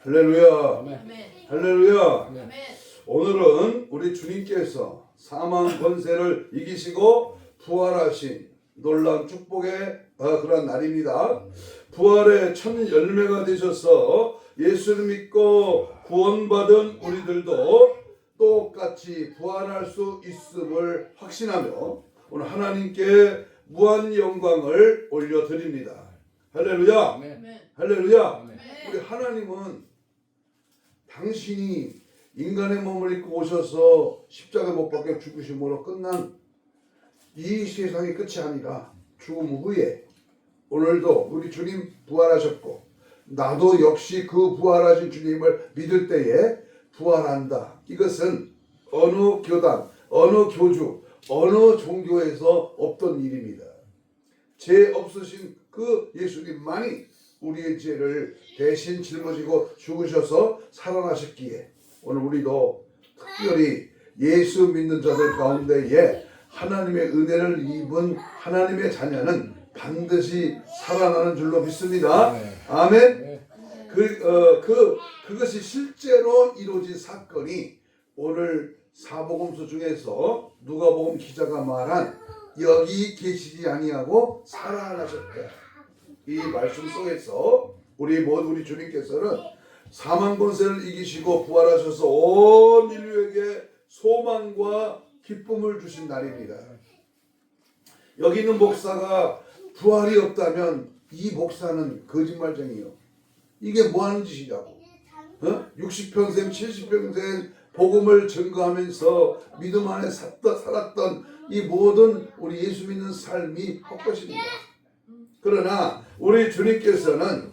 할렐루야. 아멘. 할렐루야. 아멘. 오늘은 우리 주님께서 사망 권세를 이기시고 부활하신 놀라운 축복의 그런 날입니다. 부활의 첫 열매가 되셔서 예수를 믿고 구원받은 우리들도 똑같이 부활할 수 있음을 확신하며 오늘 하나님께 무한 영광을 올려드립니다. 할렐루야. 아멘. 할렐루야. 아멘. 우리 하나님은 당신이 인간의 몸을 입고 오셔서 십자가 못 박혀 죽으심으로 끝난 이 세상의 끝이 아니라 죽음 후에 오늘도 우리 주님 부활하셨고 나도 역시 그 부활하신 주님을 믿을 때에 부활한다. 이것은 어느 교단, 어느 교주, 어느 종교에서 없던 일입니다. 죄 없으신 그 예수님만이 우리의 죄를 대신 짊어지고 죽으셔서 살아나셨기에 오늘 우리도 특별히 예수 믿는 자들 가운데에 하나님의 은혜를 입은 하나님의 자녀는 반드시 살아나는 줄로 믿습니다. 아멘. 그것이 실제로 이루어진 사건이 오늘 사복음서 중에서 누가복음 기자가 말한 여기 계시지 아니하고 살아나셨다. 이 말씀 속에서 우리 주님께서는 사망 권세를 이기시고 부활하셔서 온 인류에게 소망과 기쁨을 주신 날입니다. 여기 있는 목사가 부활이 없다면 이 목사는 거짓말쟁이요. 이게 뭐 하는 짓이냐고. 60평생 70평생 복음을 증거하면서 믿음 안에 살았던 이 모든 우리 예수 믿는 삶이 헛것입니다. 그러나 우리 주님께서는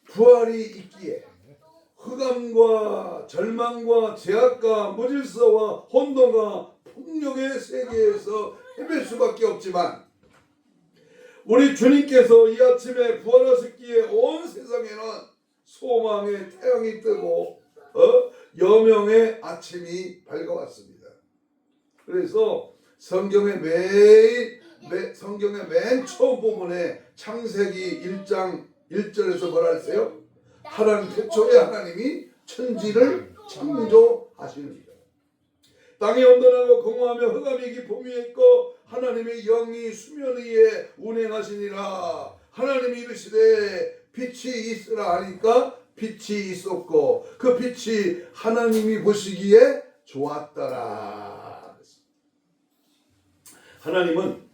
부활이 있기에 흑암과 절망과 죄악과 무질서와 혼돈과 폭력의 세계에서 헤맬 수밖에 없지만 우리 주님께서 이 아침에 부활하셨기에 온 세상에는 소망의 태양이 뜨고 여명의 아침이 밝아왔습니다. 그래서 성경의 맨 처음 부분에 창세기 1장 1절에서 뭐라 했어요? 하나님 태초에 하나님이 천지를 창조하시는이다. 땅이 온전하고 공허하며 흑암이 깊음 위에 있고 하나님의 영이 수면 위에 운행하시니라. 하나님이 이르시되 빛이 있으라 하니까 빛이 있었고 그 빛이 하나님이 보시기에 좋았더라. 하나님은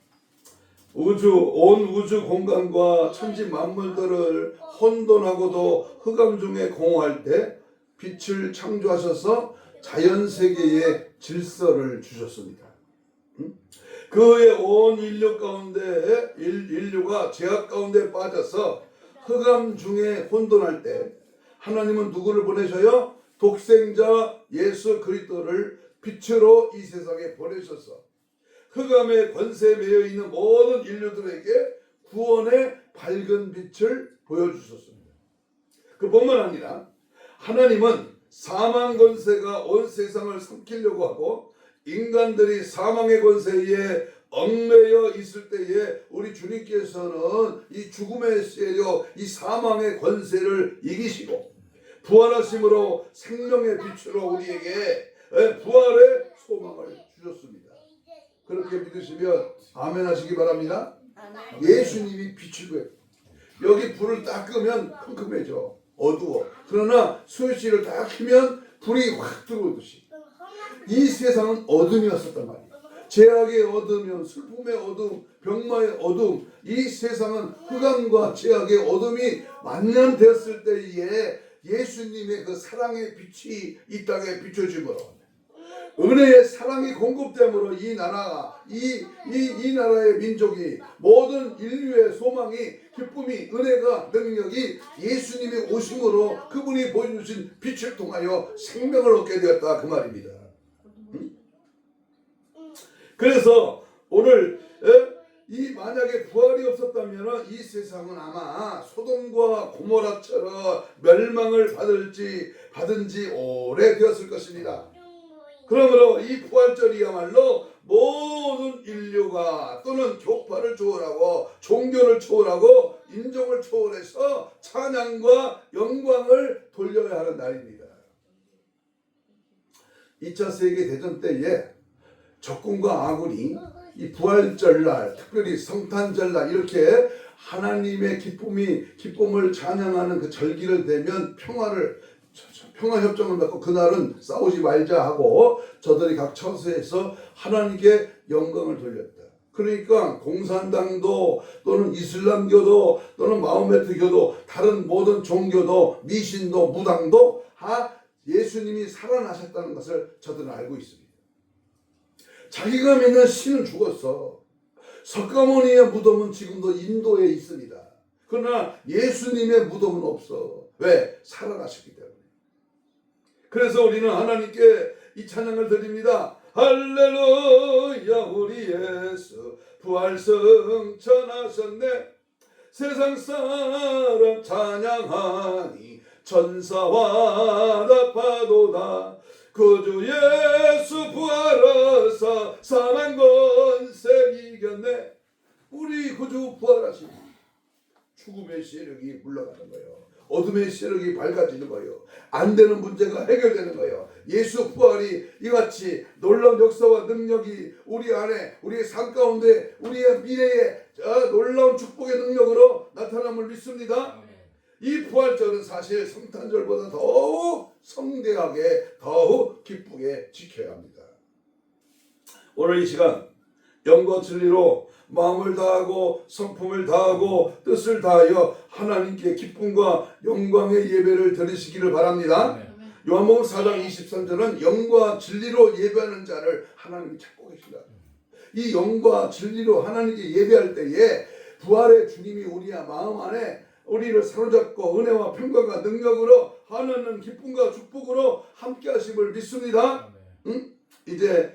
온 우주 공간과 천지 만물들을 혼돈하고도 흑암 중에 공허할 때 빛을 창조하셔서 자연 세계에 질서를 주셨습니다. 그의 온 인류 가운데 인류가 죄악 가운데 빠져서 흑암 중에 혼돈할 때 하나님은 누구를 보내셔요? 독생자 예수 그리스도를 빛으로 이 세상에 보내셔서 흑암의 권세에 매여 있는 모든 인류들에게 구원의 밝은 빛을 보여주셨습니다. 그뿐만 아니라 하나님은 사망 권세가 온 세상을 삼키려고 하고 인간들이 사망의 권세에 얽매여 있을 때에 우리 주님께서는 이 죽음의 세력, 이 사망의 권세를 이기시고 부활하심으로 생명의 빛으로 우리에게 부활의 소망을 주셨습니다. 그렇게 믿으시면 아멘 하시기 바랍니다. 예수님이 빛이고요. 여기 불을 딱 끄면 컴컴해져. 어두워. 그러나 스위치를 딱 켜면 불이 확 들어오듯이 이 세상은 어둠이었었단 말이에요. 죄악의 어둠이요, 슬픔의 어둠, 병마의 어둠, 이 세상은 흑암과 죄악의 어둠이 만난되었을 때에 예수님의 그 사랑의 빛이 이 땅에 비춰짐으로 은혜의 사랑이 공급됨으로 이 나라가 이 나라의 민족이 모든 인류의 소망이 기쁨이 은혜가 능력이 예수님의 오심으로 그분이 보여주신 빛을 통하여 생명을 얻게 되었다 그 말입니다. 그래서 오늘 이 만약에 부활이 없었다면 이 세상은 아마 소돔과 고모라처럼 멸망을 받은 지 오래되었을 것입니다. 그러므로 이 부활절이야말로 모든 인류가 또는 교파를 초월하고 종교를 초월하고 인종을 초월해서 찬양과 영광을 돌려야 하는 날입니다. 2차 세계대전 때에 적군과 아군이 이 부활절날, 특별히 성탄절날 이렇게 하나님의 기쁨을 찬양하는 그 절기를 되면 평화협정을 맺고 그날은 싸우지 말자 하고 저들이 각 처소에서 하나님께 영광을 돌렸다. 그러니까 공산당도 또는 이슬람교도 또는 마호메트교도 다른 모든 종교도 미신도 무당도 다 예수님이 살아나셨다는 것을 저들은 알고 있습니다. 자기가 믿는 신은 죽었어. 석가모니의 무덤은 지금도 인도에 있습니다. 그러나 예수님의 무덤은 없어. 왜? 살아나셨기 때문에. 그래서 우리는 하나님께 이 찬양을 드립니다. 할렐루야 우리 예수 부활승천하셨네. 세상 사람 찬양하니 천사와 답하도다. 구주 예수 부활하사 사망 권세 이겼네. 우리 구주 부활하시니 죽음의 세력이 물러가는 거예요. 어둠의 세력이 밝아지는 거예요. 안 되는 문제가 해결되는 거예요. 예수 부활이 이같이 놀라운 역사와 능력이 우리 안에, 우리의 삶 가운데, 우리의 미래에 놀라운 축복의 능력으로 나타남을 믿습니다. 이 부활절은 사실 성탄절보다 더욱 성대하게 더욱 기쁘게 지켜야 합니다. 오늘 이 시간 영과 진리로 마음을 다하고 성품을 다하고 뜻을 다하여 하나님께 기쁨과 영광의 예배를 드리시기를 바랍니다. 요한복음 4장 23절은 영과 진리로 예배하는 자를 하나님이 찾고 계시다. 이 영과 진리로 하나님께 예배할 때에 부활의 주님이 우리 마음 안에 우리를 사로잡고 은혜와 평강과 능력으로 하나님 기쁨과 축복으로 함께 하심을 믿습니다. 이제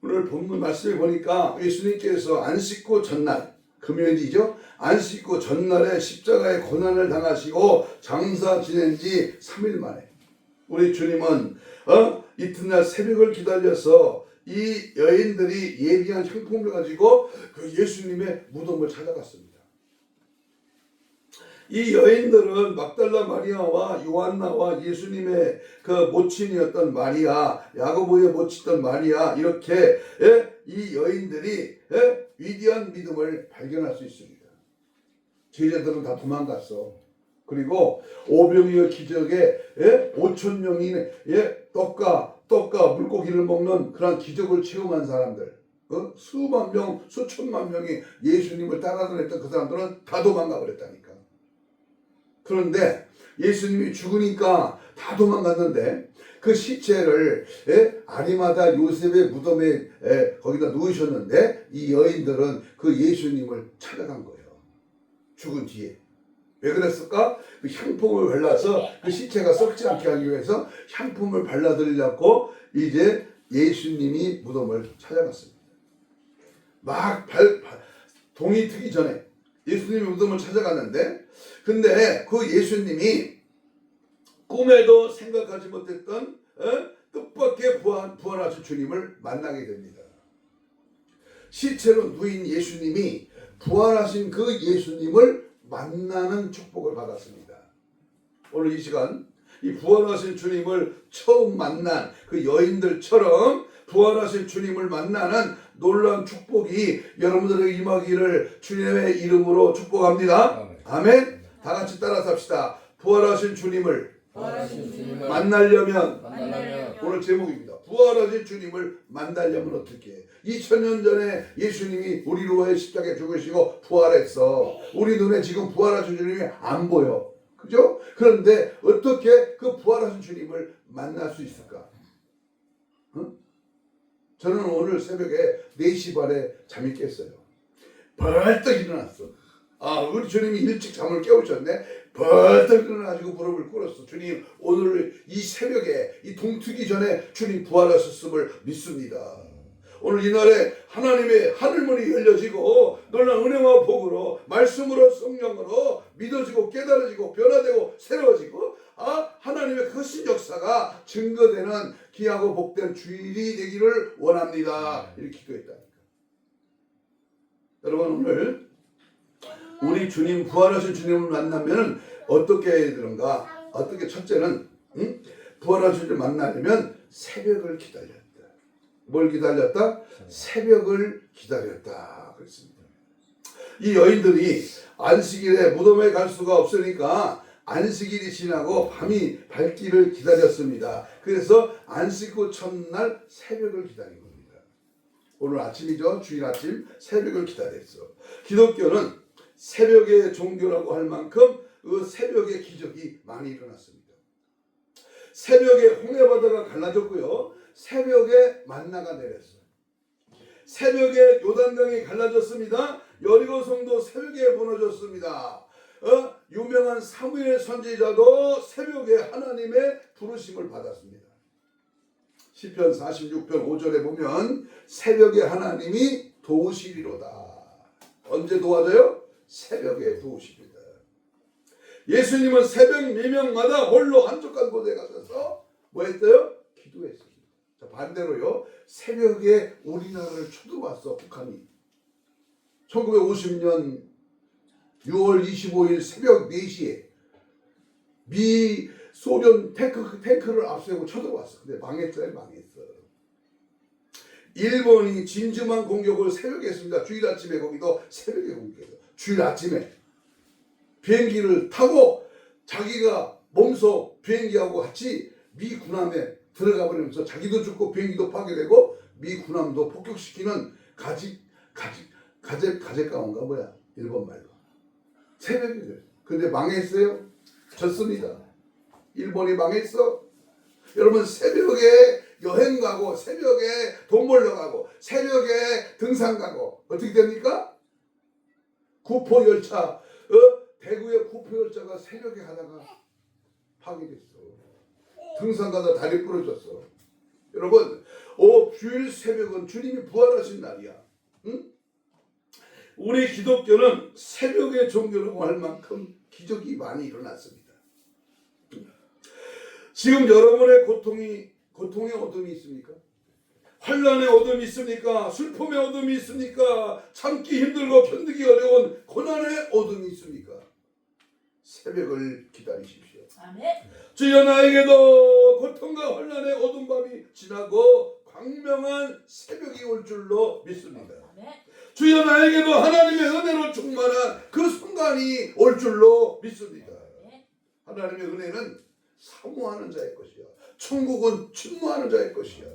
오늘 본문 말씀에 보니까 예수님께서 안식구 전날, 금요일이죠. 안식구 전날에 십자가의 고난을 당하시고 장사 지낸 지 3일 만에 우리 주님은 이튿날 새벽을 기다려서 이 여인들이 예비한 향품을 가지고 그 예수님의 무덤을 찾아갔습니다. 이 여인들은 막달라 마리아와 요한나와 예수님의 그 모친이었던 마리아, 야고보의 모친이었던 마리아, 이렇게 이 여인들이 위대한 믿음을 발견할 수 있습니다. 제자들은 다 도망갔어. 그리고 오병이어 기적에 5천 명이 떡과 물고기를 먹는 그런 기적을 체험한 사람들, 수만 명, 수천만 명이 예수님을 따라다녔던 그 사람들은 다 도망가 버렸다니까. 그런데 예수님이 죽으니까 다 도망갔는데 그 시체를 아리마다 요셉의 무덤에 거기다 누우셨는데 이 여인들은 그 예수님을 찾아간 거예요. 죽은 뒤에. 왜 그랬을까? 그 향품을 발라서 그 시체가 썩지 않게 하기 위해서 향품을 발라드리려고 이제 예수님이 무덤을 찾아갔습니다. 막 동이 트기 전에 예수님이 무덤을 찾아갔는데, 근데 그 예수님이 꿈에도 생각하지 못했던 뜻밖의 부활하신 주님을 만나게 됩니다. 시체로 누인 예수님이 부활하신 그 예수님을 만나는 축복을 받았습니다. 오늘 이 시간 이 부활하신 주님을 처음 만난 그 여인들처럼 부활하신 주님을 만나는 놀라운 축복이 여러분들에게 임하기를 주님의 이름으로 축복합니다. 아멘. 다 같이 따라서 합시다. 부활하신 주님을 만나려면 오늘 제목입니다. 부활하신 주님을 만나려면 어떻게 해? 2000년 전에 예수님이 우리를 위해 십자가에 죽으시고 부활했어. 우리 눈에 지금 부활하신 주님이 안 보여. 그죠? 그런데 어떻게 그 부활하신 주님을 만날 수 있을까? 저는 오늘 새벽에 4시 반에 잠이 깼어요. 벌떡 일어났어. 우리 주님이 일찍 잠을 깨우셨네. 벌떡 일어나가지고 무릎을 꿇었어. 주님, 오늘 이 새벽에 이 동트기 전에 주님 부활하셨음을 믿습니다. 오늘 이날에 하나님의 하늘문이 열려지고 놀라운 은혜와 복으로 말씀으로 성령으로 믿어지고 깨달아지고 변화되고 새로워지고 하나님의 거신 역사가 증거되는 귀하고 복된 주일이 되기를 원합니다. 이렇게 기도했다니까. 여러분 오늘 우리 주님 부활하신 주님을 만나면 어떻게 해야 되는가? 어떻게 첫째는 부활하신 주님을 만나려면 새벽을 기다렸다. 뭘 기다렸다? 새벽을 기다렸다 그랬습니다. 이 여인들이 안식일에 무덤에 갈 수가 없으니까 안식일이 지나고 밤이 밝기를 기다렸습니다. 그래서 안식 후 첫날 새벽을 기다린 겁니다. 오늘 아침이죠. 주일 아침 새벽을 기다렸어. 기독교는 새벽의 종교라고 할 만큼 그 새벽의 기적이 많이 일어났습니다. 새벽에 홍해바다가 갈라졌고요. 새벽에 만나가 내렸어요. 새벽에 요단강이 갈라졌습니다. 여리고성도 새벽에 무너졌습니다. 유명한 사무엘 선지자도 새벽에 하나님의 부르심을 받았습니다. 시편 46편 5절에 보면 새벽에 하나님이 도우시리로다. 언제 도와줘요? 새벽에 도우십니다. 예수님은 새벽 미명마다 홀로 한적한 곳에 가셔서 뭐 했어요? 기도했습니다. 자, 반대로요. 새벽에 우리나라를 쳐들어왔어 북한이. 1950년 6월 25일 새벽 4시에 미 소련 탱크를 앞세우고 쳐들어왔어. 근데 망했어요. 일본이 진주만 공격을 새벽에 했습니다. 주일 아침에 거기도 새벽에 공격했어요. 주일 아침에 비행기를 타고 자기가 몸소 비행기하고 같이 미 군함에 들어가 버리면서 자기도 죽고 비행기도 파괴되고 미 군함도 폭격시키는 가제가온가 뭐야 일본 말로 새벽에 그랬어요. 근데 망했어요? 졌습니다. 일본이 망했어. 여러분 새벽에 여행 가고 새벽에 돈 벌러 가고 새벽에 등산 가고 어떻게 됩니까? 구포 열차 대구의 구포 열차가 새벽에 가다가 파괴됐어. 등산 가다 다리 부러졌어. 여러분 주일 새벽은 주님이 부활하신 날이야. 응? 우리 기독교는 새벽의 종교라고 할 만큼 기적이 많이 일어났습니다. 지금 여러분의 고통의 어둠이 있습니까? 환난의 어둠이 있습니까? 슬픔의 어둠이 있습니까? 참기 힘들고 견디기 어려운 고난의 어둠이 있습니까? 새벽을 기다리십시오. 아멘. 주여 나에게도 고통과 환난의 어두운 밤이 지나고 광명한 새벽이 올 줄로 믿습니다. 아멘. 주여 나에게도 하나님의 은혜로 충만한 그 순간이 올 줄로 믿습니다. 하나님의 은혜는 사모하는 자의 것이야. 천국은 충만하는 자의 것이야.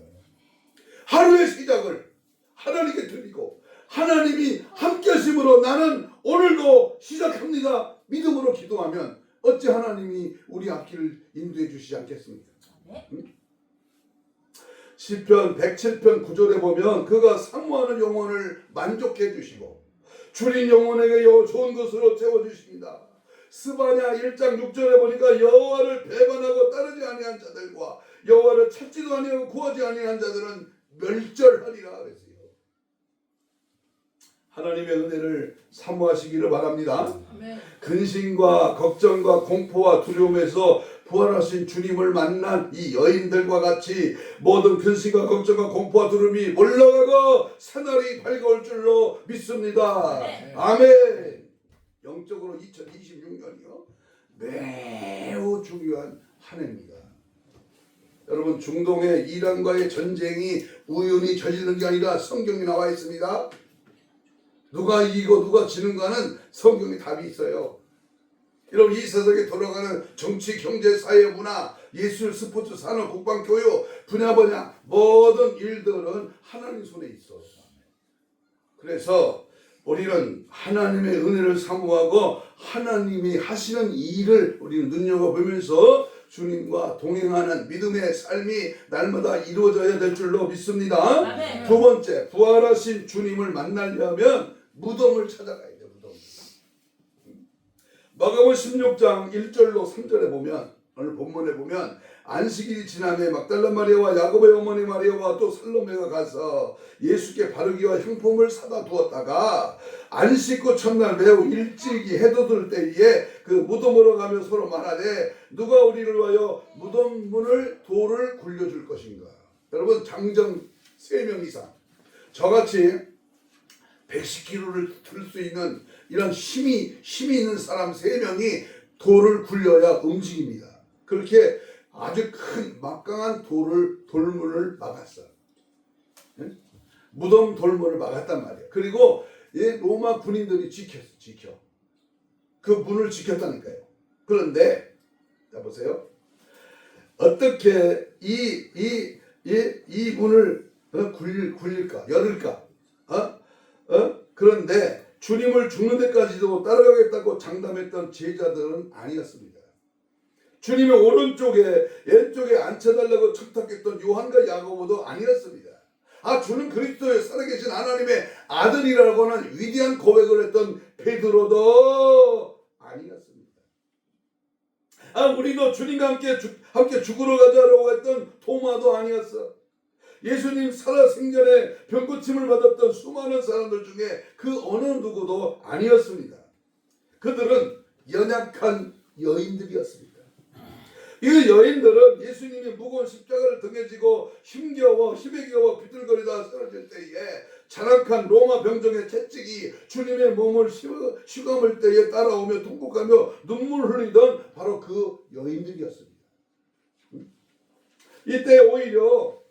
하루의 시작을 하나님께 드리고 하나님이 함께 하심으로 나는 오늘도 시작합니다. 믿음으로 기도하면 어찌 하나님이 우리 앞길을 인도해 주시지 않겠습니까? 응? 시편 107편 9절에 보면 그가 사모하는 영혼을 만족해 주시고 줄인 영혼에게 좋은 것으로 채워주십니다. 스바냐 1장 6절에 보니까 여호와를 배반하고 따르지 아니한 자들과 여호와를 찾지도 아니하고 구하지 아니한 자들은 멸절하리라 그랬어요. 하나님의 은혜를 사모하시기를 바랍니다. 아멘. 근심과 걱정과 공포와 두려움에서 부활하신 주님을 만난 이 여인들과 같이 모든 근심과 걱정과 공포와 두려움이 물러가고 새날이 밝아올 줄로 믿습니다. 아멘. 아멘. 영적으로 2026년이요 매우 중요한 한 해입니다. 여러분 중동의 이란과의 전쟁이 우연히 저지른 게 아니라 성경에 나와 있습니다. 누가 이기고 누가 지는가는 성경에 답이 있어요. 여러분 이 세상에 돌아가는 정치, 경제, 사회, 문화, 예술, 스포츠, 산업, 국방, 교육 분야 모든 일들은 하나님 손에 있어. 그래서 우리는 하나님의 은혜를 사모하고 하나님이 하시는 일을 우리는 눈여겨보면서 주님과 동행하는 믿음의 삶이 날마다 이루어져야 될 줄로 믿습니다. 아멘. 두 번째, 부활하신 주님을 만나려면 무덤을 찾아가야 돼요. 무덤. 마가복음 16장 1절로 3절에 보면 오늘 본문에 보면 안식일이 지남에 막달라 마리아와 야곱의 어머니 마리아와 또 살로메가 가서 예수께 바르기와 향품을 사다 두었다가 안식구 첫날 매우 일찍이 해돋을 때에 그 무덤으로 가며 서로 말하되 누가 우리를 위하여 무덤 문을 돌을 굴려줄 것인가. 여러분 장정 3명 이상 저같이 110kg를 들 수 있는 이런 힘이 있는 사람 3명이 돌을 굴려야 움직입니다. 그렇게 아주 큰 막강한 돌문을 막았어. 무덤 돌문을 막았단 말이야. 그리고 로마 군인들이 지켜. 그 문을 지켰다니까요. 그런데 자 보세요. 어떻게 이 문을 굴릴까? 열을까? 그런데 주님을 죽는 데까지도 따라가겠다고 장담했던 제자들은 아니었습니다. 주님의 오른쪽에 왼쪽에 앉혀달라고 척탁했던 요한과 야고보도 아니었습니다. 주는 그리스도의 살아계신 하나님의 아들이라고 하는 위대한 고백을 했던 베드로도 아니었습니다. 우리도 주님과 함께 죽으러 가자라고 했던 토마도 아니었어. 예수님 살아생전에 병고침을 받았던 수많은 사람들 중에 그 어느 누구도 아니었습니다. 그들은 연약한 여인들이었습니다. 이 여인들은 예수님이 무거운 십자가를 등에 지고 힘에 겨워 비틀거리다 쓰러질 때에 잔악한 로마 병정의 채찍이 주님의 몸을 휘감을 때에 따라오며 통곡하며 눈물을 흘리던 바로 그 여인들이었습니다. 이때 오히려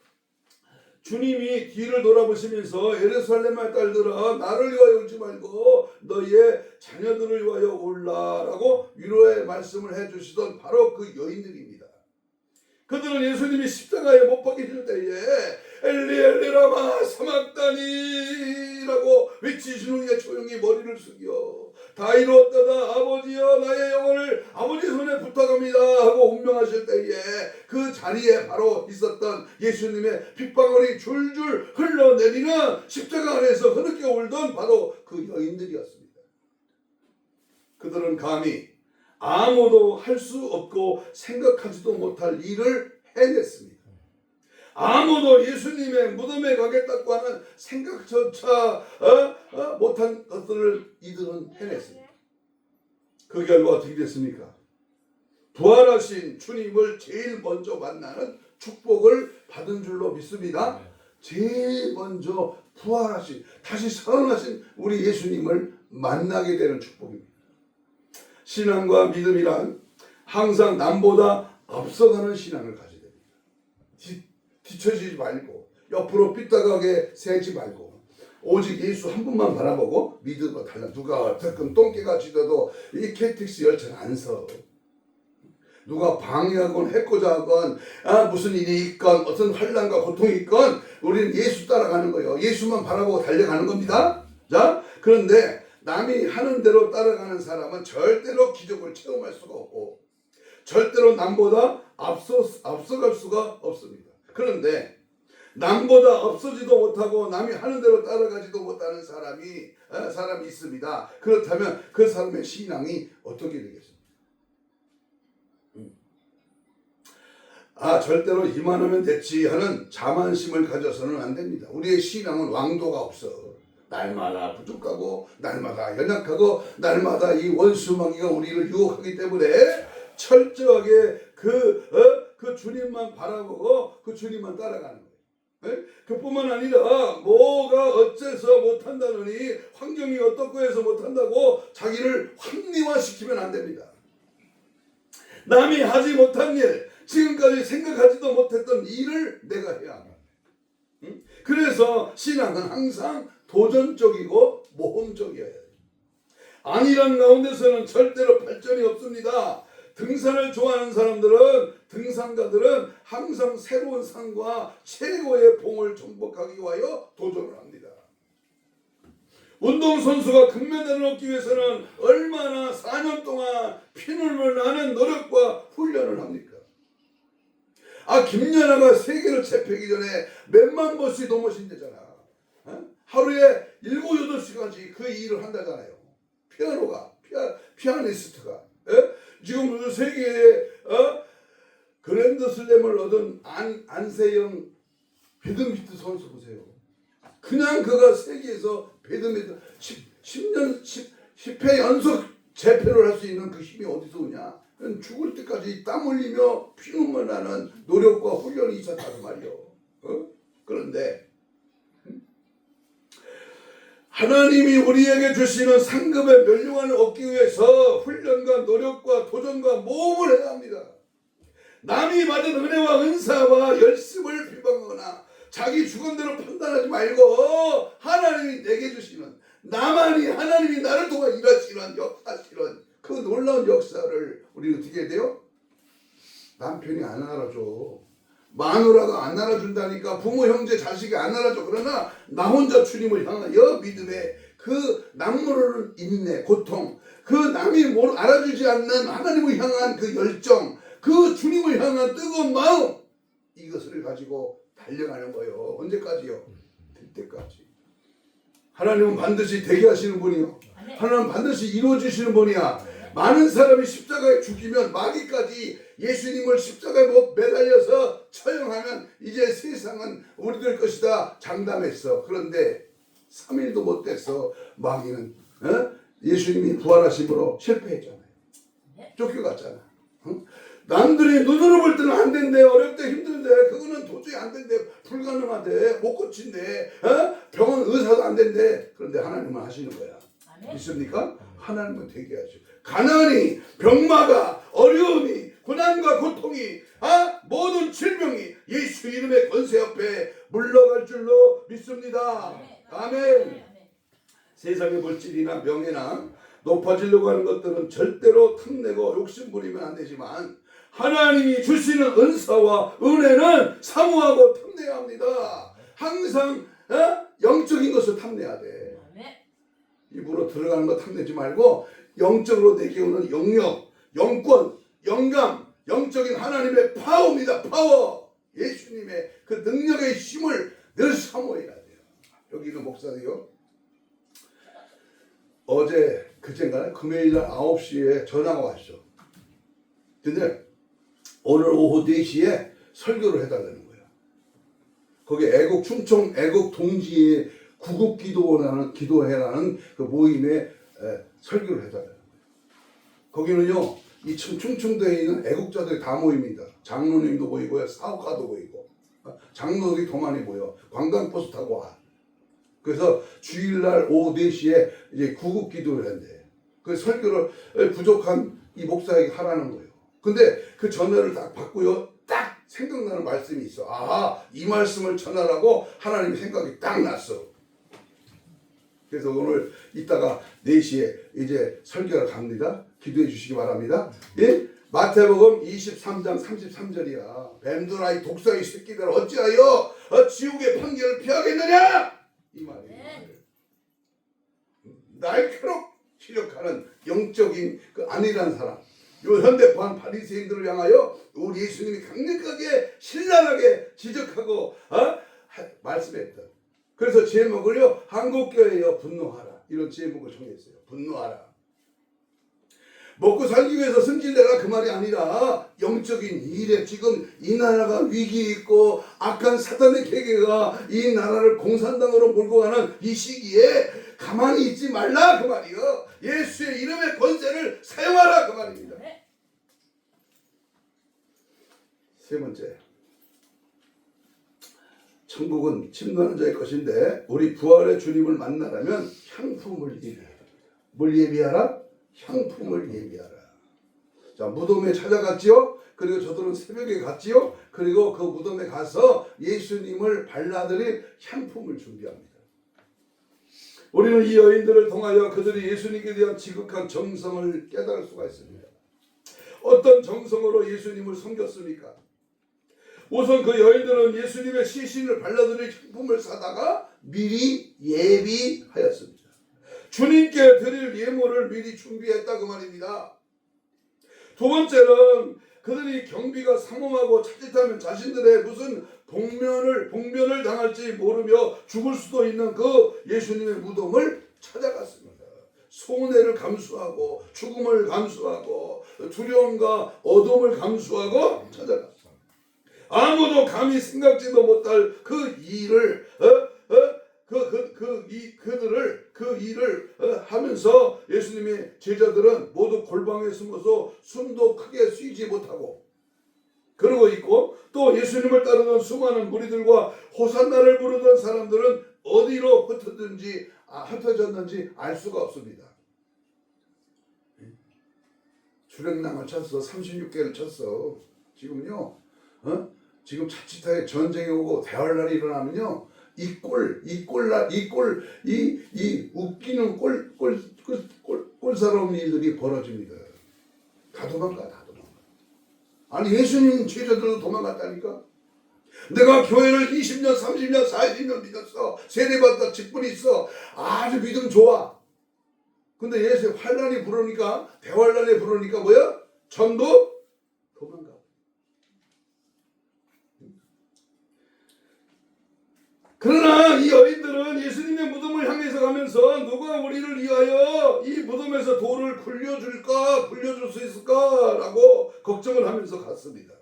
주님이 뒤를 돌아보시면서 예루살렘의 딸들아 나를 위하여 울지 말고 너희의 자녀들을 위하여 울라라고 위로의 말씀을 해주시던 바로 그 여인들입니다. 그들은 예수님이 십자가에 못 박히실 때에 엘리 엘리 라마 사막다니라고 외치시는 게 조용히 머리를 숙여 다 이루었다다 아버지여 나의 영혼을 아버지 손에 부탁합니다 하고 운명하실 때에 그 자리에 바로 있었던 예수님의 핏방울이 줄줄 흘러내리는 십자가 안에서 흐느껴 울던 바로 그 여인들이었습니다. 그들은 감히 아무도 할 수 없고 생각하지도 못할 일을 해냈습니다. 아무도 예수님의 무덤에 가겠다고 하는 생각조차 못한 것들을 이들은 해냈습니다. 그 결과 어떻게 됐습니까? 부활하신 주님을 제일 먼저 만나는 축복을 받은 줄로 믿습니다. 제일 먼저 부활하신 다시 살아나신 우리 예수님을 만나게 되는 축복입니다. 신앙과 믿음이란 항상 남보다 앞서가는 신앙을 가져야 됩니다. 뒤처지지 말고 옆으로 삐딱하게 세지 말고 오직 예수 한 분만 바라보고 믿음으로 달라. 누가 어떻건 똥개가 짖어도 이 KTX 열차는 안 서. 누가 방해하건 해코자 하건 무슨 일이 있건 어떤 환난과 고통이 있건 우리는 예수 따라가는 거예요. 예수만 바라보고 달려가는 겁니다. 자, 그런데 남이 하는 대로 따라가는 사람은 절대로 기적을 체험할 수가 없고 절대로 남보다 앞서갈 수가 없습니다. 그런데 남보다 앞서지도 못하고 남이 하는 대로 따라가지도 못하는 사람이 있습니다. 그렇다면 그 사람의 신앙이 어떻게 되겠습니까? 절대로 이만하면 됐지 하는 자만심을 가져서는 안 됩니다. 우리의 신앙은 왕도가 없어. 날마다 부족하고 날마다 연약하고 날마다 이 원수마귀가 우리를 유혹하기 때문에 철저하게 그 주님만 바라보고 그 주님만 따라가는 거예요. 그뿐만 아니라 뭐가 어째서 못한다느니 환경이 어떻고 해서 못한다고 자기를 합리화시키면 안 됩니다. 남이 하지 못한 일, 지금까지 생각하지도 못했던 일을 내가 해야 합니다. 그래서 신앙은 항상 도전적이고 모험적이어야 돼요. 안일한 가운데서는 절대로 발전이 없습니다. 등산을 좋아하는 등산가들은 항상 새로운 산과 최고의 봉을 정복하기 위하여 도전을 합니다. 운동선수가 금메달을 얻기 위해서는 얼마나 4년 동안 피눈물 나는 노력과 훈련을 합니까? 김연아가 세계를 제패하기 전에 몇만 번씩 넘어진대잖아. 하루에 7, 8시간씩 그 일을 한다잖아요. 피아니스트가. 지금 세계에 그랜드슬램을 얻은 안세영 배드민턴 선수 보세요. 그냥 그가 세계에서 배드민턴 10회 연속 재패를 할 수 있는 그 힘이 어디서 오냐? 죽을 때까지 땀 흘리며 피눈물 나는 노력과 훈련이 있었다는 말이요. 그런데 하나님이 우리에게 주시는 상급의 멸류관을 얻기 위해서 훈련과 노력과 도전과 모험을 해야 합니다. 남이 받은 은혜와 은사와 열심을 비방하거나 자기 주관대로 판단하지 말고 하나님이 내게 주시는, 나만이 하나님이 나를 통해 일하시는 역사실은 그 놀라운 역사를 우리 어떻게 해야 돼요? 남편이 안 알아줘, 마누라가 안 알아준다니까, 부모 형제 자식이 안 알아줘. 그러나 나 혼자 주님을 향하여 믿음의 그 남모르는 인내, 고통, 그 남이 알아주지 않는 하나님을 향한 그 열정, 그 주님을 향한 뜨거운 마음, 이것을 가지고 달려가는 거예요. 언제까지요? 될 때까지. 하나님은 반드시 되게 하시는 분이요, 하나님은 반드시 이루어주시는 분이야. 많은 사람이 십자가에 죽이면 마귀까지 예수님을 십자가에 매달려서 처형하면 이제 세상은 우리들 것이다 장담했어. 그런데 3일도 못 됐어. 마귀는 예수님이 부활하심으로 실패했잖아요. 쫓겨갔잖아. 남들이 눈으로 볼 때는 안 된대, 어렵대, 힘든데, 그거는 도저히 안 된대, 불가능하대, 못 고친대, 병원 의사도 안 된대. 그런데 하나님은 하시는 거야. 믿습니까? 하나님은 되게 하죠. 가난이, 병마가, 어려움이, 고난과 고통이, 모든 질병이 예수 이름의 권세 옆에 물러갈 줄로 믿습니다. 아멘. 세상의 물질이나 명예나 높아지려고 하는 것들은 절대로 탐내고 욕심부리면 안 되지만 하나님이 주시는 은사와 은혜는 사모하고 탐내야 합니다. 항상 영적인 것을 탐내야 돼. 입으로 들어가는 거 탐내지 말고 영적으로 내게 오는 영역, 영권, 영감, 영적인 하나님의 파워입니다. 파워. 예수님의 그 능력의 힘을 늘 사모해야 돼요. 여기 있는 목사들이요, 어제 그젠가요? 금요일날 9시에 전화가 왔어. 근데 오늘 오후 4시에 설교를 해달라는 거예요. 거기 애국 충청 애국 동지의 구국 기도회라는 그 모임에 설교를 해달라는 거예요. 거기는요, 이 충청도에 있는 애국자들이 다 모입니다. 장로님도 모이고요, 사업가도 모이고, 장로들이 더 많이 모여. 관광버스 타고 와. 그래서 주일날 오후 4시에 이제 구국 기도를 한대. 그 설교를 부족한 이 목사에게 하라는 거예요. 근데 그 전화를 딱 받고요, 딱 생각나는 말씀이 있어. 아하, 이 말씀을 전하라고 하나님의 생각이 딱 났어. 그래서 오늘 이따가 4시에 이제 설교를 갑니다. 기도해 주시기 바랍니다. 예? 마태복음 23장 33절이야. 뱀들아, 독사의 새끼들 어찌하여 지옥의 판결을 피하겠느냐? 이 말이에요. 날카롭 시력하는 영적인 그 안일한 사람, 요 현대판 바리새인들을 향하여 우리 예수님이 강력하게 신랄하게 지적하고 말씀했다. 그래서 제목을요, 한국교회여 분노하라, 이런 제목을 정했어요. 분노하라. 먹고 살기 위해서 승질내라, 그 말이 아니라 영적인 일에 지금 이 나라가 위기에 있고 악한 사단의 계계가 이 나라를 공산당으로 몰고 가는 이 시기에 가만히 있지 말라, 그 말이요. 예수의 이름의 권세를 사용하라, 그 말입니다. 세 번째, 천국은 침노하는 자의 것인데 우리 부활의 주님을 만나려면 향품을 예비해야 합니다. 뭘 예비하라? 향품을 예비하라. 자, 무덤에 찾아갔지요. 그리고 저들은 새벽에 갔지요. 그리고 그 무덤에 가서 예수님을 발라드릴 향품을 준비합니다. 우리는 이 여인들을 통하여 그들이 예수님에 대한 지극한 정성을 깨달을 수가 있습니다. 어떤 정성으로 예수님을 섬겼습니까? 우선 그 여인들은 예수님의 시신을 발라드릴 향품을 사다가 미리 예비하였습니다. 주님께 드릴 예물을 미리 준비했다, 그 말입니다. 두 번째는 그들이 경비가 삼엄하고 차짓하면 자신들의 무슨 봉변을 당할지 모르며 죽을 수도 있는 그 예수님의 무덤을 찾아갔습니다. 손해를 감수하고 죽음을 감수하고 두려움과 어둠을 감수하고 찾아갔습니다. 아무도 감히 생각지도 못할 그 일을 그 일을 하면서 예수님의 제자들은 모두 골방에 숨어서 숨도 크게 쉬지 못하고 그러고 있고, 또 예수님을 따르던 수많은 무리들과 호산나를 부르던 사람들은 어디로 흩어졌는지 알 수가 없습니다. 주랭랑을 쳤어. 36개를 쳤어. 지금요, 지금 자칫하게 전쟁이 오고 대활날이 일어나면요, 이 웃기는 꼴사로운 일들이 벌어집니다. 다 도망가. 아니, 예수님 제자들도 도망갔다니까. 내가 교회를 20년, 30년, 40년 믿었어. 세례받다 직분이 있어. 아주 믿음 좋아. 근데 예수 환란이 부르니까, 대환란이 부르니까 뭐야? 전부 도망가. 그러나 이 여인들은 예수님의 무덤을 향해서 가면서 누가 우리를 위하여 이 무덤에서 돌을 굴려줄 수 있을까라고 걱정을 하면서 갔습니다.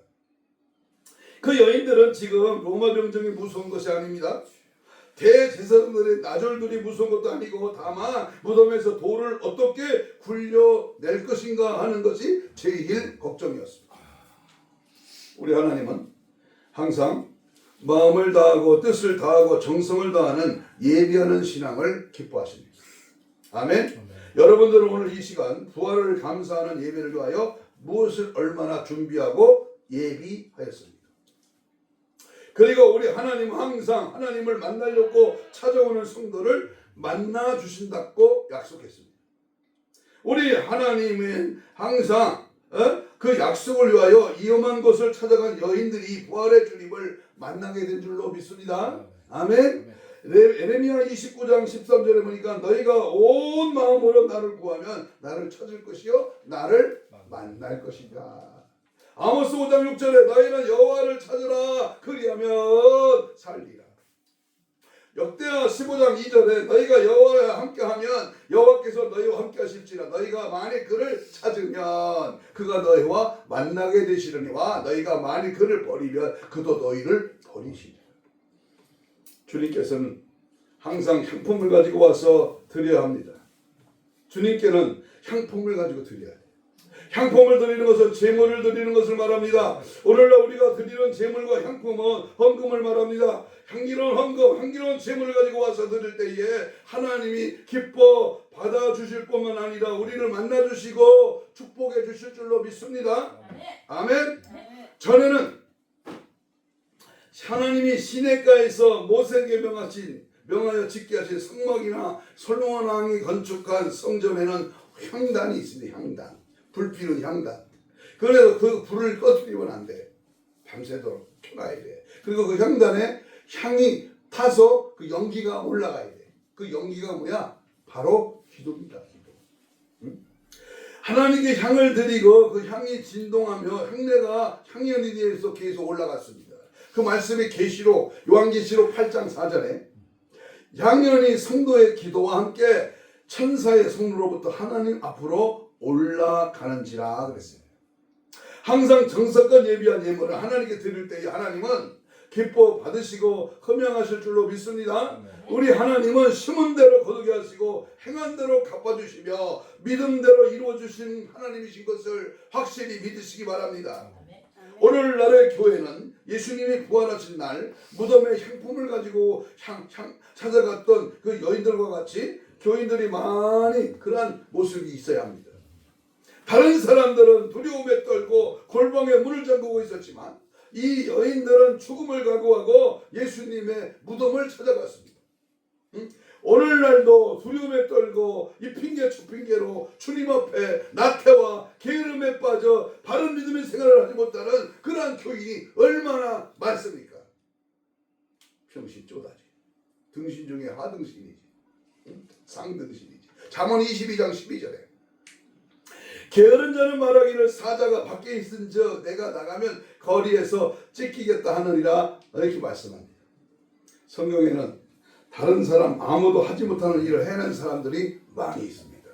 그 여인들은 지금 로마 병정이 무서운 것이 아닙니다. 대제사장들의 나졸들이 무서운 것도 아니고 다만 무덤에서 돌을 어떻게 굴려낼 것인가 하는 것이 제일 걱정이었습니다. 우리 하나님은 항상 마음을 다하고 뜻을 다하고 정성을 다하는 예비하는 신앙을 기뻐하십니다. 아멘. 여러분들은 오늘 이 시간 부활을 감사하는 예배를 위하여 무엇을 얼마나 준비하고 예비하였습니까? 그리고 우리 하나님은 항상 하나님을 만나려고 찾아오는 성도를 만나 주신다고 약속했습니다. 우리 하나님은 항상 그 약속을 위하여 위험한 곳을 찾아간 여인들이 부활의 주님을 만나게 된 줄로 믿습니다. 아멘. 에레미야 29장 13절에 보니까 너희가 온 마음으로 나를 구하면 나를 찾을 것이요 나를 만날 것이다. 아모스 5장 6절에 너희는 여호와를 찾으라 그리하면 살리라. 역대하 15장 2절에 너희가 여호와와 함께하면 여호와께서 너희와 함께하실지라. 너희가 만일 그를 찾으면 그가 너희와 만나게 되시려니와 너희가 만일 그를 버리면 그도 너희를 버리시리라. 주님께서는 항상 향품을 가지고 와서 드려야 합니다. 주님께는 향품을 가지고 드려야 돼요. 향품을 드리는 것은 제물을 드리는 것을 말합니다. 오늘날 우리가 드리는 제물과 향품은 헌금을 말합니다. 향기로운 헌금, 향기로운 제물을 가지고 와서 드릴 때에 하나님이 기뻐 받아주실 뿐만 아니라 우리를 만나주시고 축복해 주실 줄로 믿습니다. 아멘. 전에는 하나님이 시내가에서 모세에게 명하여 짓게 하신 성막이나 솔로몬 왕이 건축한 성전에는 향단이 있습니다. 향단. 불 피는 향단. 그래서 그 불을 꺼뜨리면 안 돼. 밤새도록 켜놔야 돼. 그리고 그 향단에 향이 타서 그 연기가 올라가야 돼. 그 연기가 뭐야? 바로 기도입니다. 기도. 응? 하나님께 향을 드리고 그 향이 진동하며 향내가 향연이 되어서 계속 올라갔습니다. 그 말씀이 계시록 요한계시록 8장 4절에 향연이 성도의 기도와 함께 천사의 성로로부터 하나님 앞으로 올라가는지라 그랬어요. 항상 정성껏 예비한 예물을 하나님께 드릴 때에 하나님은 기뻐 받으시고 흠양하실 줄로 믿습니다. 우리 하나님은 심은 대로 거두게 하시고 행한 대로 갚아주시며 믿음대로 이루어주신 하나님이신 것을 확실히 믿으시기 바랍니다. 오늘날의 교회는 예수님이 부활하신 날 무덤에 향품을 가지고 찾아갔던 그 여인들과 같이 교인들이 많이 그러한 모습이 있어야 합니다. 다른 사람들은 두려움에 떨고 골방에 문을 잠그고 있었지만 이 여인들은 죽음을 각오하고 예수님의 무덤을 찾아갔습니다. 오늘날도 두려움에 떨고 이 핑계 저 핑계로 주님 앞에 나태와 게으름에 빠져 바른 믿음의 생활을 하지 못하는 그러한 교인이 얼마나 많습니까? 평신 쪼다지. 등신 중에 하등신이지. 쌍등신이지. 잠언 22장 12절에 게으른 자는 말하기를 사자가 밖에 있은저 내가 나가면 거리에서 찢기겠다 하느니라 이렇게 말씀합니다. 성경에는 다른 사람 아무도 하지 못하는 일을 해낸 사람들이 많이 있습니다.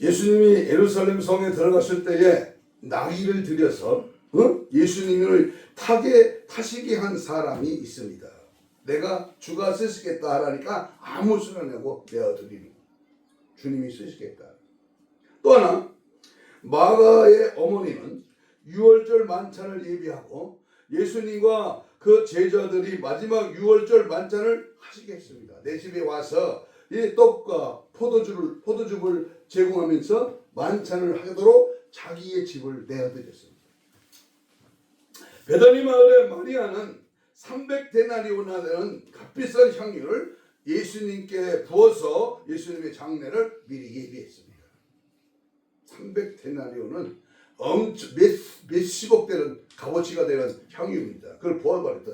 예수님이 예루살렘 성에 들어갔을 때에 나귀를 들여서 예수님을 타시게 한 사람이 있습니다. 내가 주가 쓰시겠다 하라니까 아무 소리 안 하고 내어드리는 주님이 쓰시겠다. 또 하나, 마가의 어머니는 유월절 만찬을 예비하고 예수님과 그 제자들이 마지막 유월절 만찬을 하시겠습니다. 내 집에 와서 이 떡과 포도즙을 제공하면서 만찬을 하도록 자기의 집을 내어드렸습니다. 베다니 마을의 마리아는 300데나리온이라는 값비싼 향유를 예수님께 부어서 예수님의 장례를 미리 예비했습니다. 300데나리온은 몇십억 되는 값어치가 되는 향유입니다. 그걸 부어버렸다.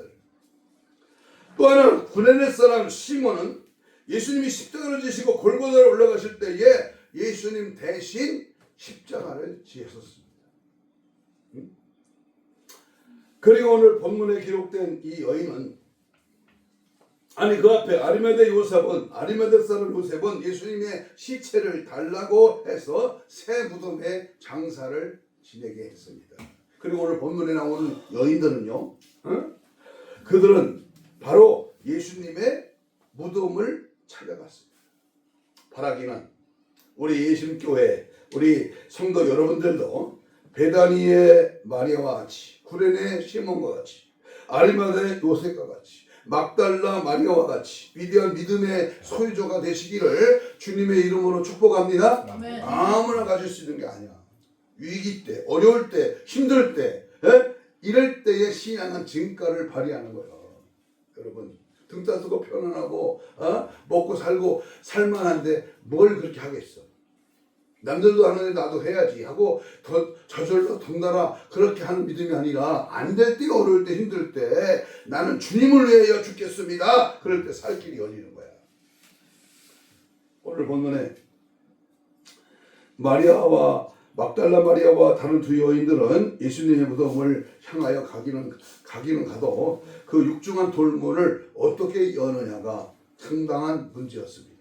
또 하나, 구레네 사람 시몬은 예수님이 십자가를 지시고 골고다를 올라가실 때에 예수님 대신 십자가를 지었습니다. 그리고 오늘 본문에 기록된 이 여인은 그 앞에 아리마대 사람 요셉은 예수님의 시체를 달라고 해서 새 무덤에 장사를 지내게 했습니다. 그리고 오늘 본문에 나오는 여인들은요, 그들은 바로 예수님의 무덤을 찾아갔습니다. 바라기는 우리 예수님교회 우리 성도 여러분들도 베다니의 마리아와 같이, 구레네 시몬과 같이, 아리마대 요셉과 같이, 막달라 마리아와 같이 위대한 믿음의 소유자가 되시기를 주님의 이름으로 축복합니다. 아멘. 아무나 가질 수 있는 게 아니야. 위기 때, 어려울 때, 힘들 때, 이럴 때의 신앙은 증가를 발휘하는 거예요. 여러분, 등 따뜻하고 편안하고 먹고 살고 살만한데 뭘 그렇게 하겠어. 남들도 하는데 나도 해야지 하고 더 저절로 덩달아 그렇게 하는 믿음이 아니라 안 될 때, 어려울 때, 힘들 때 나는 주님을 위하여 죽겠습니다. 그럴 때 살 길이 열리는 거야. 오늘 본문에 막달라 마리아와 다른 두 여인들은 예수님의 무덤을 향하여 가기는 가도 그 육중한 돌문을 어떻게 여느냐가 상당한 문제였습니다.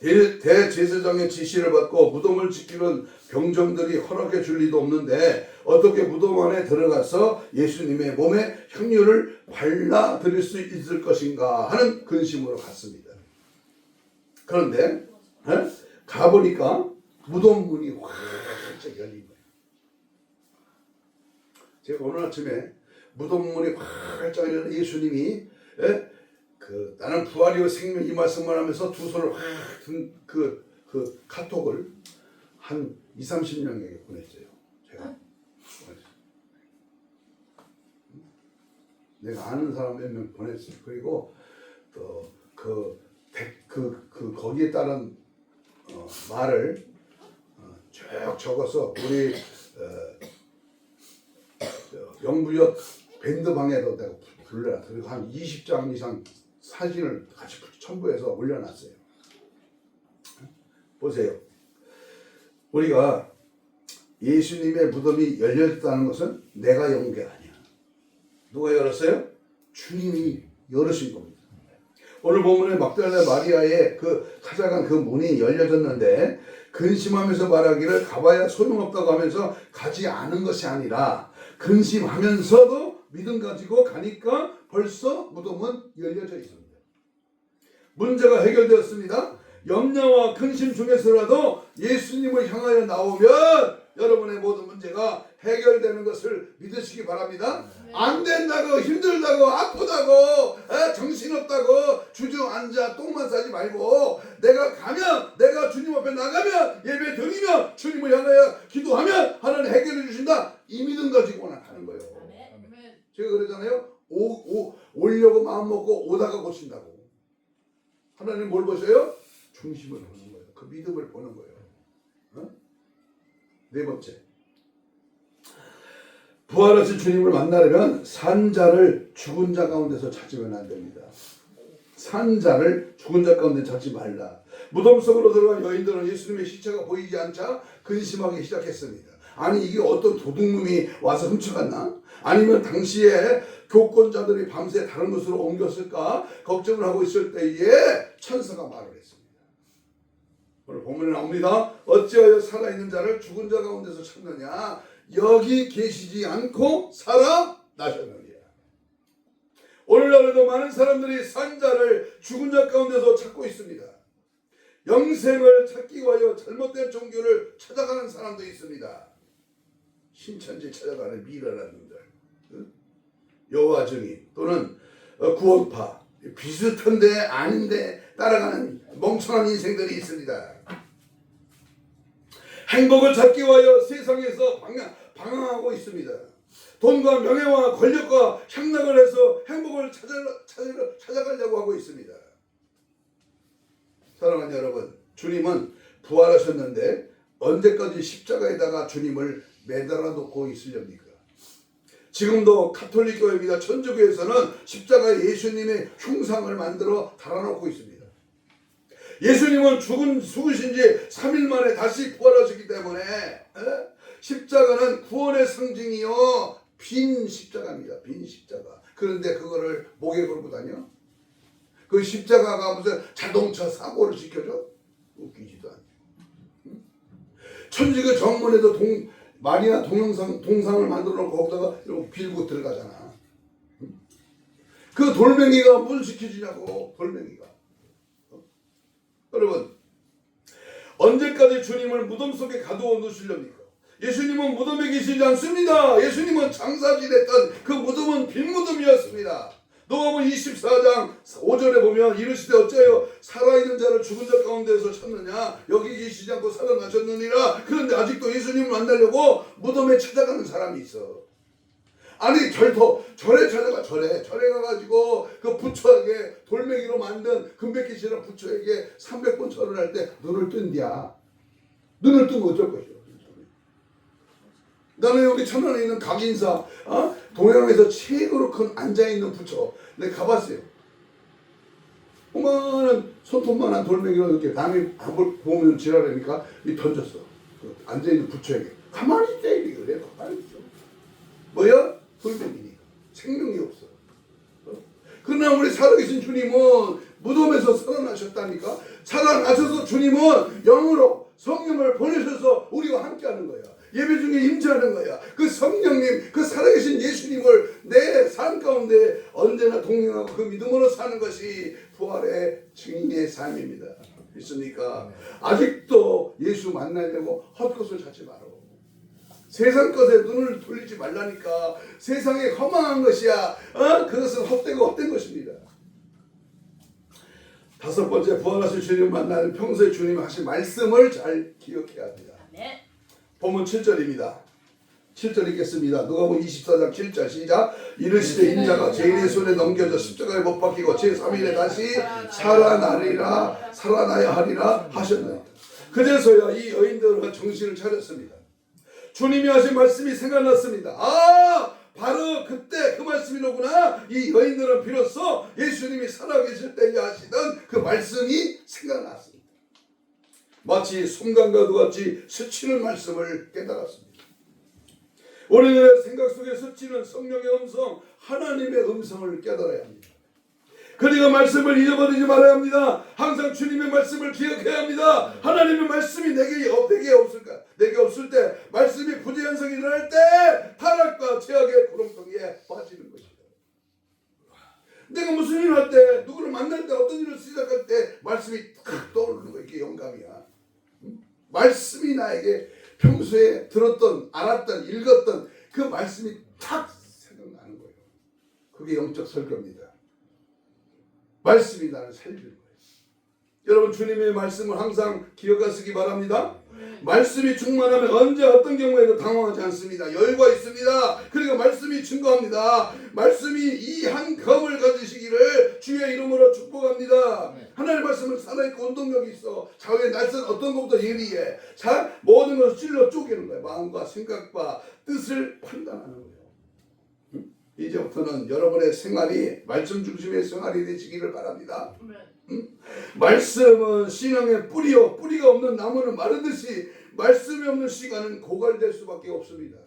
대제사장의 지시를 받고 무덤을 지키는 병정들이 허락해 줄 리도 없는데 어떻게 무덤 안에 들어가서 예수님의 몸에 향유를 발라드릴 수 있을 것인가 하는 근심으로 갔습니다. 그런데 가보니까 무덤 문이 활짝 열린 거예요. 제가 오늘 아침에 무덤 문이 활짝 열린 예수님이 나는 부활이요 생명 이 말씀을 하면서 두 손을 확 든 그 카톡을 한 20-30명에게 보냈어요. 제가 내가 아는 사람 몇 명 보냈어요. 그리고 또 거기에 따른 말을 쭉 적어서 우리 영부역 밴드방에도 내가 불러라. 그리고 한 20장 이상 사진을 같이 첨부해서 올려놨어요. 보세요. 우리가 예수님의 무덤이 열렸다는 것은 내가 연 게 아니야. 누가 열었어요? 주님이 열으신 겁니다. 오늘 본문에 막달라 마리아의 찾아간 그 문이 열려졌는데 근심하면서 말하기를 가봐야 소용없다고 하면서 가지 않은 것이 아니라 근심하면서도 믿음 가지고 가니까 벌써 무덤은 열려져 있습니다. 문제가 해결되었습니다. 염려와 근심 중에서라도 예수님을 향하여 나오면 여러분의 모든 문제가 해결되는 것을 믿으시기 바랍니다. 안 된다고, 힘들다고, 아프다고, 정신없다고 주저앉아 똥만 싸지 말고 내가 주님 앞에 나가면 예배 드리면 주님을 향하여 기도하면 하나님 해결해 주신다. 이 믿음 가지고만 하는 거예요. 제가 그러잖아요. 오려고 마음 먹고 오다가 고친다고. 하나님 뭘 보세요? 중심을 보는 거예요. 그 믿음을 보는 거예요. 네 번째, 부활하신 주님을 만나려면 산자를 죽은 자 가운데서 찾으면 안 됩니다. 산자를 죽은 자 가운데 찾지 말라. 무덤 속으로 들어간 여인들은 예수님의 시체가 보이지 않자 근심하기 시작했습니다. 아니 이게 어떤 도둑놈이 와서 훔쳐갔나? 아니면 당시에 교권자들이 밤새 다른 곳으로 옮겼을까 걱정을 하고 있을 때에 천사가 말을 했습니다. 오늘 본문에 나옵니다. 어찌하여 살아있는 자를 죽은 자 가운데서 찾느냐? 여기 계시지 않고 살아나셨느니라. 오늘날에도 많은 사람들이 산 자를 죽은 자 가운데서 찾고 있습니다. 영생을 찾기 위하여 잘못된 종교를 찾아가는 사람도 있습니다. 신천지 찾아가는 미련한 놈들, 여호와 증인 또는 구원파, 비슷한데 아닌데 따라가는 멍청한 인생들이 있습니다. 행복을 찾기 위하여 세상에서 방황하고 있습니다. 돈과 명예와 권력과 향락을 해서 행복을 찾아가려고 하고 있습니다. 사랑하는 여러분, 주님은 부활하셨는데 언제까지 십자가에다가 주님을 매달아 놓고 있으렵니까? 지금도 가톨릭 교회입니다. 천주교에서는 십자가에 예수님의 흉상을 만들어 달아놓고 있습니다. 예수님은 죽으신 지 3일 만에 다시 부활하셨기 때문에 십자가는 구원의 상징이요 빈 십자가입니다. 빈 십자가. 그런데 그거를 목에 걸고 다녀? 그 십자가가 무슨 자동차 사고를 시켜줘? 웃기지도 않네. 천주교 정문에도 마리아 동상을 만들어 놓고 거기다가 이렇게 빌고 들어가잖아. 그 돌멩이가 뭘 시켜주냐고, 돌멩이가. 여러분, 언제까지 주님을 무덤 속에 가두어 놓으시렵니까? 예수님은 무덤에 계시지 않습니다. 예수님은 장사지냈던 그 무덤은 빈 무덤이었습니다. 누가복음 24장 5절에 보면 이르시되 어찌하여 살아있는 자를 죽은 자 가운데서 찾느냐, 여기 계시지 않고 살아나셨느니라. 그런데 아직도 예수님을 만나려고 무덤에 찾아가는 사람이 있어. 아니 절에 찾아가. 절에 가가지고 그 부처에게 돌멩이로 만든 금백기시라는 부처에게 300번 절을 할 때 눈을 뜬디야. 눈을 뜨면 어쩔 것이오. 나는 여기 천안에 있는 각인사, 동양에서 최고로 큰 앉아있는 부처, 내가 가봤어요. 그만한 손톱만한 돌멩이로 이렇게 남이 보면 지랄하니까 던졌어. 그 앉아있는 부처에게. 가만히 있대. 그래. 가만히 있어. 뭐야? 돌멩이니까. 생명이 없어. 그러나 우리 살아계신 주님은 무덤에서 살아나셨다니까. 살아나셔서 주님은 영으로 성령을 보내셔서 우리와 함께하는 거야. 예배 중에 임재하는 거야. 그 성령님, 그 살아계신 예수님을 내 삶 가운데 언제나 동행하고 그 믿음으로 사는 것이 부활의 증인의 삶입니다. 있습니까? 아직도 예수 만나려고 헛것을 찾지 마라. 세상 것에 눈을 돌리지 말라니까. 세상에 허망한 것이야. 그것은 헛된 것입니다. 다섯 번째, 부활하신 주님 만나는 평소에 주님이 하신 말씀을 잘 기억해야 합니다. 네. 본문 7절입니다. 7절 읽겠습니다. 누가복음 24장 7절 시작. 이르시되 인자가 죄인의 손에 넘겨져 십자가에 못 박히고 제3일에 다시 살아나야 하리라 하셨나이다. 그제서야 이 여인들은 정신을 차렸습니다. 주님이 하신 말씀이 생각났습니다. 바로 그때 그 말씀이로구나. 이 여인들은 비로소 예수님이 살아계실 때에 하시던 그 말씀이 생각났습니다. 마치 송강과도 같이 스치는 말씀을 깨달았습니다. 우리의 생각 속에 스치는 성령의 음성, 하나님의 음성을 깨달아야 합니다. 그러니까 말씀을 잊어버리지 말아야 합니다. 항상 주님의 말씀을 기억해야 합니다. 하나님의 말씀이 내게 없을까? 내게 없을 때, 말씀이 부재현상이 일어날 때 타락과 죄악의 구렁텅이에 빠지는 것이다. 내가 무슨 일을 할 때, 누구를 만날 때, 어떤 일을 시작할 때 말씀이 탁 떠오르는 거야. 이게 영감이야. 말씀이 나에게 평소에 들었던, 알았던, 읽었던 그 말씀이 탁 생각나는 거예요. 그게 영적 설교입니다. 말씀이 나를 살리는 거예요. 여러분, 주님의 말씀을 항상 기억하시기 바랍니다. 말씀이 충만하면 언제 어떤 경우에도 당황하지 않습니다. 여유가 있습니다. 그러니까 말씀이 증거합니다. 말씀이 이 한 검을 가지시기를 주의 이름으로 축복합니다. 하나님의 말씀은 살아있고 운동력이 있어. 좌우의 날선 어떤 것보다 예리해. 모든 것을 찔러 쪼개는 거예요. 마음과 생각과 뜻을 판단하는 거예요. 이제부터는 여러분의 생활이 말씀 중심의 생활이 되시기를 바랍니다. 말씀은 신앙의 뿌리요, 뿌리가 없는 나무는 마르듯이 말씀이 없는 시간은 고갈될 수밖에 없습니다.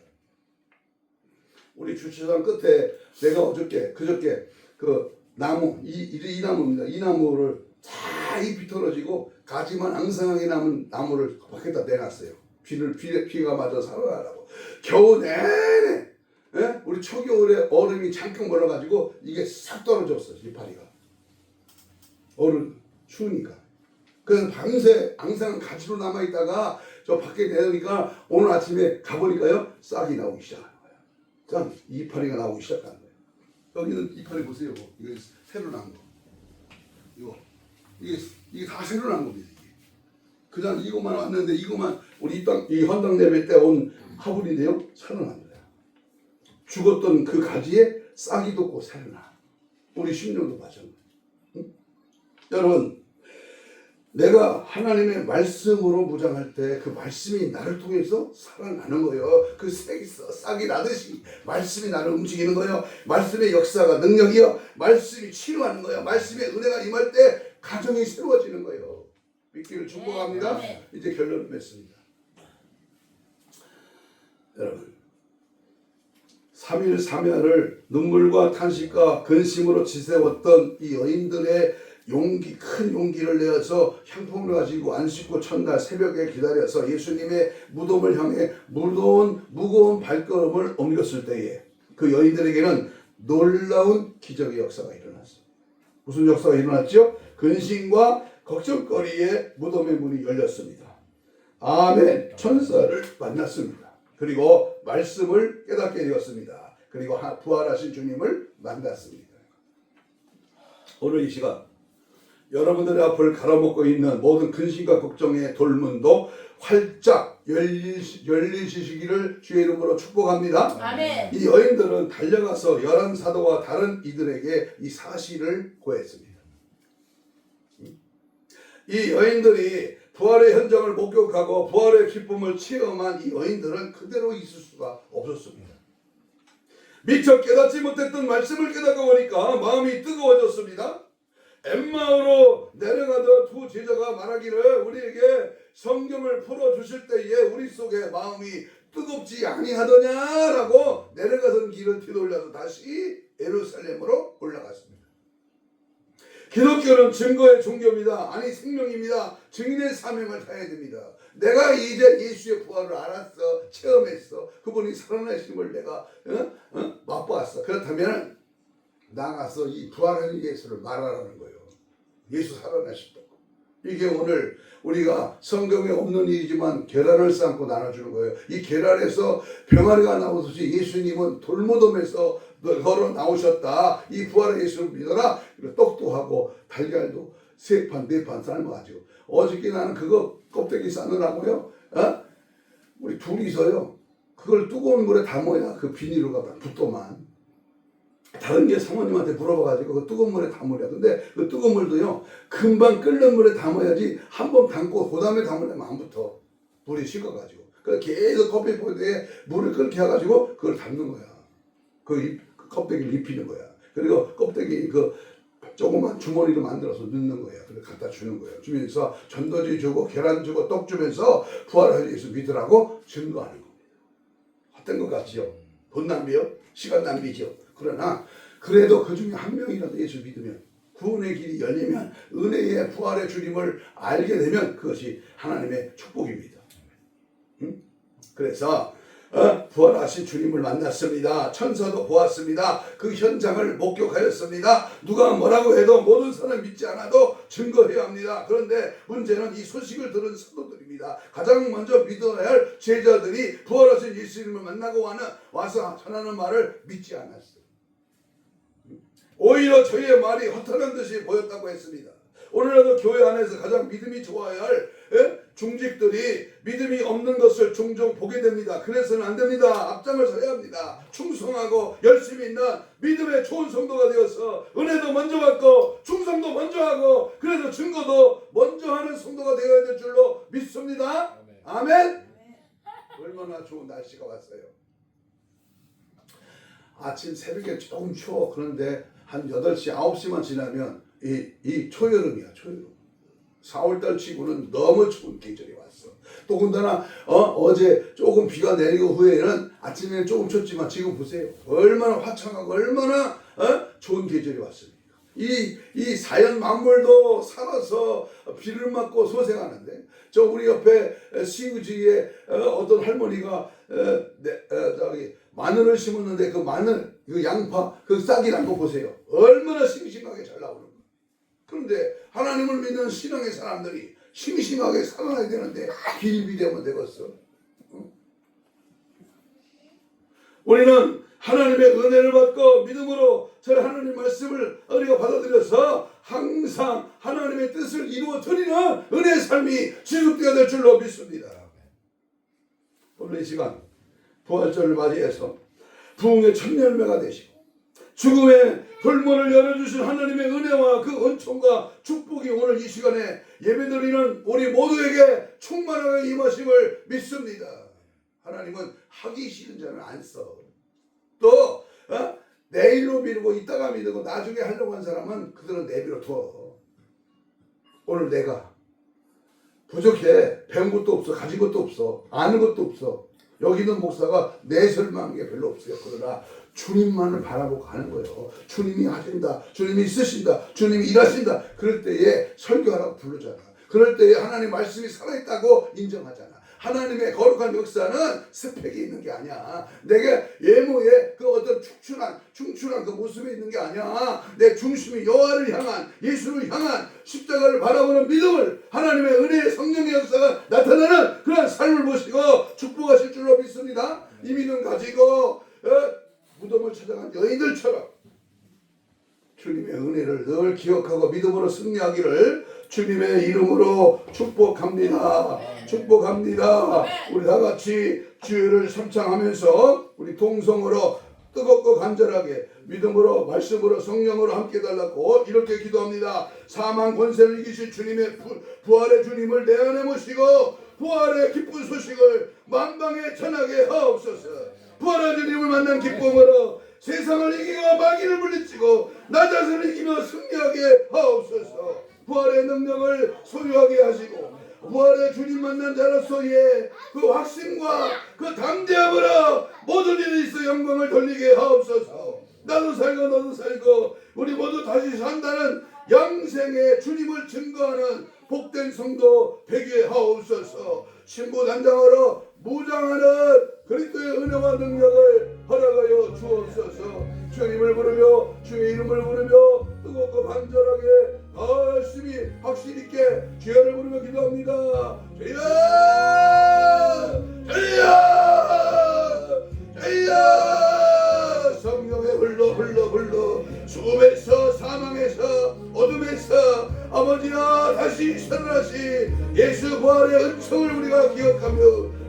우리 주차장 끝에 내가 그저께 그 나무, 이 나무입니다. 이 나무를 다 잎이 떨어지고 가지만 앙상하게 남은 나무를 밖에다 내놨어요. 비가 맞아 살아나라고. 겨우 내내 우리 초겨울에 얼음이 잠깐 몰아가지고 이게 싹 떨어졌어. 이파리가. 얼음 추우니까. 그래서 밤새 앙상한 가지로 남아있다가 저 밖에 내놓으니까 오늘 아침에 가보니까요 싹이 나오기 시작하는 거야. 짠, 이파리가 나오기 시작하는 거예요. 여기는 이파리 보세요. 이거 새로 난 거. 이게 다 새로 난 겁니다. 그냥 이것만 왔는데 이것만 우리 이 헌당 예배 때 온 화분인데요 살아납니다. 죽었던 그 가지에 싹이 돋고 살아나. 우리 심령도 마찬가지. 응? 여러분, 내가 하나님의 말씀으로 무장할 때 그 말씀이 나를 통해서 살아나는 거예요. 그 싹이 나듯이 말씀이 나를 움직이는 거예요. 말씀의 역사가 능력이요. 말씀이 치료하는 거예요. 말씀의 은혜가 임할 때 가정이 새로워지는 거예요. 믿기를 축복합니다. 이제 결론을 맺습니다. 여러분, 3일 3야를 눈물과 탄식과 근심으로 지새웠던 이 여인들의 큰 용기를 내어서 향품을 가지고 안 씻고 첫날 새벽에 기다려서 예수님의 무덤을 향해 무거운 발걸음을 옮겼을 때에 그 여인들에게는 놀라운 기적의 역사가 일어났습니다. 무슨 역사가 일어났죠? 근심과 걱정거리에 무덤의 문이 열렸습니다. 아멘. 천사를 만났습니다. 그리고 말씀을 깨닫게 되었습니다. 그리고 부활하신 주님을 만났습니다. 오늘 이 시간 여러분들의 앞을 가로막고 있는 모든 근심과 걱정의 돌문도 활짝 열리시기를 주의 이름으로 축복합니다. 아멘. 이 여인들은 달려가서 11사도와 다른 이들에게 이 사실을 고했습니다. 이 여인들이 부활의 현장을 목격하고 부활의 기쁨을 체험한 이 여인들은 그대로 있을 수가 없었습니다. 미처 깨닫지 못했던 말씀을 깨닫고 보니까 마음이 뜨거워졌습니다. 엠마오로 내려가던 두 제자가 말하기를 우리에게 성경을 풀어주실 때에 우리 속에 마음이 뜨겁지 아니하더냐라고 내려가던 길을 뒤돌려서 다시 예루살렘으로 올라갔습니다. 기독교는 증거의 종교입니다. 아니 생명입니다. 증인의 사명을 다해야 됩니다. 내가 이제 예수의 부활을 알았어. 체험했어. 그분이 살아나심을 내가 맛보았어. 그렇다면 나가서 이 부활하는 예수를 말하라는 거예요. 예수 살아나셨다고. 이게 오늘 우리가 성경에 없는 일이지만 계란을 삶고 나눠주는 거예요. 이 계란에서 병아리가 나오듯이 예수님은 돌무덤에서 걸어 나오셨다. 이 부활의 예수를 믿어라. 떡도 하고 달걀도 3판 4판 삶아가지고 어저께 나는 그거 껍데기 싸느라고요. 우리 둘이서요. 그걸 뜨거운 물에 담아야 그 비닐로가 붙더만. 다른 게 사모님한테 물어봐가지고 그 뜨거운 물에 담으려. 근데 그 뜨거운 물도요 금방 끓는 물에 담아야지 한 번 담고 그 다음에 담으려면 안 붙어. 물이 식어가지고. 그래서 계속 커피포트에 물을 끓게 해가지고 그걸 담는 거야. 그 껍데기를 입히는 거야. 그리고 껍데기 그 조그만 주머니로 만들어서 넣는 거야. 그래서 갖다 주는 거예요. 주면서 전도지 주고 계란 주고 떡 주면서 부활을 예수 믿으라고 증거하는 겁니다. 어떤 것 같지요? 돈 낭비요? 시간 낭비죠. 그러나 그래도 그 중에 한 명이라도 예수 믿으면 구원의 길이 열리면 은혜의 부활의 주님을 알게 되면 그것이 하나님의 축복입니다. 그래서 부활하신 주님을 만났습니다. 천사도 보았습니다. 그 현장을 목격하였습니다. 누가 뭐라고 해도 모든 사람 믿지 않아도 증거해야 합니다. 그런데 문제는 이 소식을 들은 사도들입니다. 가장 먼저 믿어야 할 제자들이 부활하신 예수님을 만나고 와서 전하는 말을 믿지 않았어요. 오히려 저희의 말이 허탄한 듯이 보였다고 했습니다. 오늘날도 교회 안에서 가장 믿음이 좋아야 할 중직들이 믿음이 없는 것을 종종 보게 됩니다. 그래서는 안 됩니다. 앞장을 서야 합니다. 충성하고 열심히 있는 믿음의 좋은 성도가 되어서 은혜도 먼저 받고 충성도 먼저 하고 그래서 증거도 먼저 하는 성도가 되어야 될 줄로 믿습니다. 아멘. 얼마나 좋은 날씨가 왔어요. 아침 새벽에 조금 추워. 그런데 한 8시 9시만 지나면 이 초여름이야. 초여름. 4월달 치고는 너무 추운 계절이 왔어. 더군다나 어제 조금 비가 내리고 후에는 아침에는 조금 춥지만 지금 보세요. 얼마나 화창하고 얼마나 좋은 계절이 왔습니까? 이 자연 만물도 살아서 비를 맞고 소생하는데, 저 우리 옆에 시우지에 어떤 할머니가 저기 마늘을 심었는데 그 마늘, 그 양파, 그 싹이 난 거 보세요. 얼마나 싱싱하게 잘 나오는 거예요. 그런데 하나님을 믿는 신앙의 사람들이 싱싱하게 살아나야 되는데 비일비재하면 되겠어. 우리는 하나님의 은혜를 받고 믿음으로 저 하나님 말씀을 우리가 받아들여서 항상 하나님의 뜻을 이루어 드리는 은혜의 삶이 지속되어야 될 줄로 믿습니다. 오늘 이 시간 부활절을 맞이해서 부흥의 첫 열매가 되시고 죽음의 돌문을 열어주신 하나님의 은혜와 그 은총과 축복이 오늘 이 시간에 예배드리는 우리 모두에게 충만하게 임하심을 믿습니다. 하나님은 하기 싫은 자는 안 써. 또 내일로 미루고 이따가 미루고 나중에 하려고 한 사람은 그들은 내비로 둬. 오늘 내가 부족해. 배운 것도 없어. 가진 것도 없어. 아는 것도 없어. 여기 있는 목사가 내설만한 게 별로 없어요. 그러나 주님만을 바라보고 가는 거예요. 주님이 하신다. 주님이 쓰신다. 주님이 일하신다. 그럴 때에 설교하라고 부르잖아. 그럴 때에 하나님 말씀이 살아있다고 인정하잖아. 하나님의 거룩한 역사는 스펙이 있는 게 아니야. 내게 예모의 그 어떤 충출한 그 모습에 있는 게 아니야. 내 중심이 여호와를 향한, 예수를 향한 십자가를 바라보는 믿음을, 하나님의 은혜의 성령의 역사가 나타나는 그런 삶을 보시고 축복하실 줄로 믿습니다. 이 믿음 가지고 무덤을 찾아간 여인들처럼 주님의 은혜를 늘 기억하고 믿음으로 승리하기를 주님의 이름으로 축복합니다. 축복합니다. 우리 다 같이 주의를 삼창하면서 우리 동성으로 뜨겁고 간절하게 믿음으로 말씀으로 성령으로 함께 달라고 이렇게 기도합니다. 사망 권세를 이기신 주님의 부활의 주님을 내 안에 모시고 부활의 기쁜 소식을 만방에 전하게 하옵소서. 부활의 주님을 만난 기쁨으로 세상을 이기고 마귀를 물리치고 나 자신을 이기며 승리하게 하옵소서. 부활의 능력을 소유하게 하시고 부활의 주님 만난 자로서의 그 확신과 그 담대함으로 모든 일에 있어 영광을 돌리게 하옵소서. 나도 살고 너도 살고 우리 모두 다시 산다는 영생의 주님을 증거하는 복된 성도 되게 하옵소서. 신부단장으로 무장하는 그리스도의 은혜와 능력을 허락하여 주옵소서. 주님을 부르며 주의 이름을 부르며 뜨겁고 간절하게 열심히 확신 있게 주여를 부르며 기도합니다. 주여 주여 주여. 성령의 흘러 죽음에서 사망에서 어둠에서 아버지야 다시 살아나신 예수 부활의 은총을 우리가 기억하며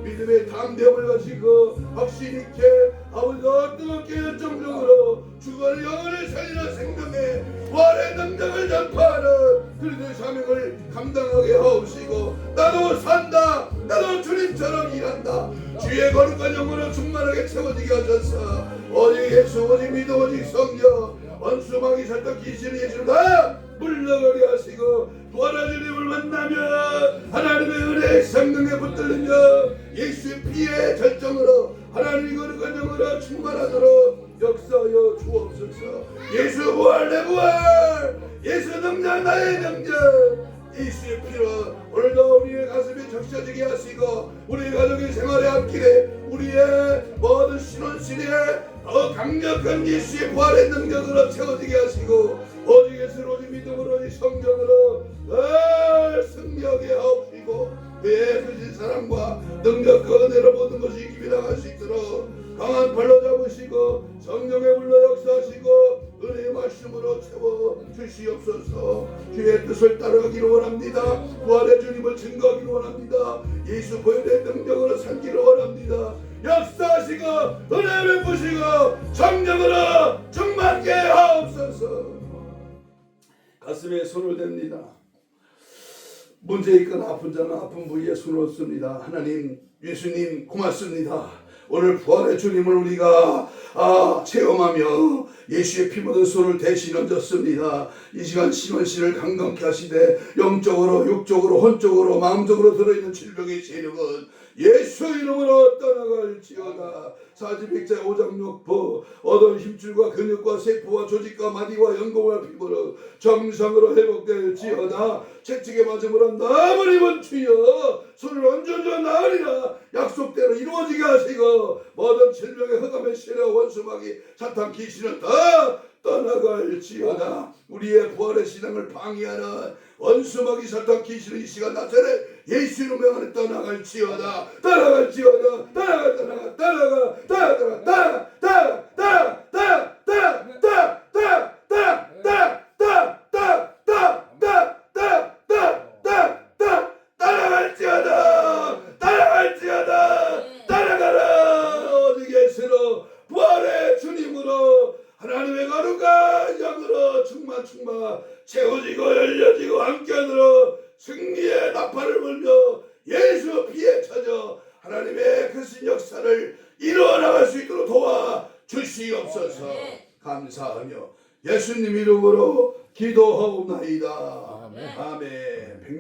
믿음의 담대함을 가지고 확신 있게 아버지가 뜨겁게 열정적으로 주관의 영혼을 살리는 생명의 부활의 능력을 전파하는 그리스도의 사명을 감당하게 하옵시고 나도 산다. 나도 주님처럼 일한다. 주의 거룩한 영혼을 충만하게 채워지게 하셔서 오직 예수 오직 믿음 오직 성령 원수마귀 살짝 귀신의 예수를 다 물러가게 하시고 부활의 주님을 만나며 하나님의 은혜의 성령에 붙들리며 예수의 피의 절정으로 하나님의 거룩한 영으로 충만하도록 역사하여 주옵소서. 예수 부활 내 부활 예수 능력 나의 능력 예수의 피로 오늘도 우리의 가슴에 적셔지게 하시고 우리의 가족의 생활의 앞길에 우리의 모든 신혼시대에 더 강력한 예수의 부활의 능력으로 채워지게 하시고 오직 예수를 오직 믿음으로 오직 성령으로 늘 승리하게 하옵시고 그의 크신 사랑과 능력과 은혜로 모든 것이 이기며 나갈 수 있도록 강한 발로 잡으시고 성령의 불러 역사하시고 은혜의 말씀으로 채워 주시옵소서. 주의 뜻을 따라가기를 원합니다. 부활의 주님을 증거하기를 원합니다. 예수 보혈의 능력으로 살기를 원합니다. 역사하시고 은혜 베푸시고 성령으로 충만케 하옵소서. 가슴에 손을 댑니다. 문제 있거나 아픈 자는 아픈 부위에 손을 씁니다. 하나님 예수님 고맙습니다. 오늘 부활의 주님을 우리가 체험하며 예수의 피 묻은 손을 대신 얹었습니다. 이 시간 신원씨를 강건케 하시되 영적으로 육적으로 혼적으로 마음적으로 들어있는 질병의 세력은 예수 이름으로 떠나갈지어다. 사지백자 5장 6부 어떤 힘줄과 근육과 세포와 조직과 마디와 연골과 피부로 정상으로 회복될지어다. 채찍에 맞음으로 나음을 입은 주여 손을 얹어줘 나으리라. 약속대로 이루어지게 하시고 모든 질병의 흑암의 세력 원수마귀 사탄 귀신은 다 떠나갈지어다. 우리의 부활의 신앙을 방해하는 원수마귀 사탄 귀신은 이 시간 나사렛 예수 이름 명하에 떠나갈지어다. 떠나갈지어다. 따라가라. 오직 예수로 부활의 주님으로 하나님의 거룩한 영으로 충만 채워지고 열려지고 함께하도록 승리의 나팔을 불며 예수 피에 쳐져 하나님의 크신 역사를 이루어 나갈 수 있도록 도와 주시옵소서. 감사하며 예수님 이름으로 기도하옵나이다. 아멘.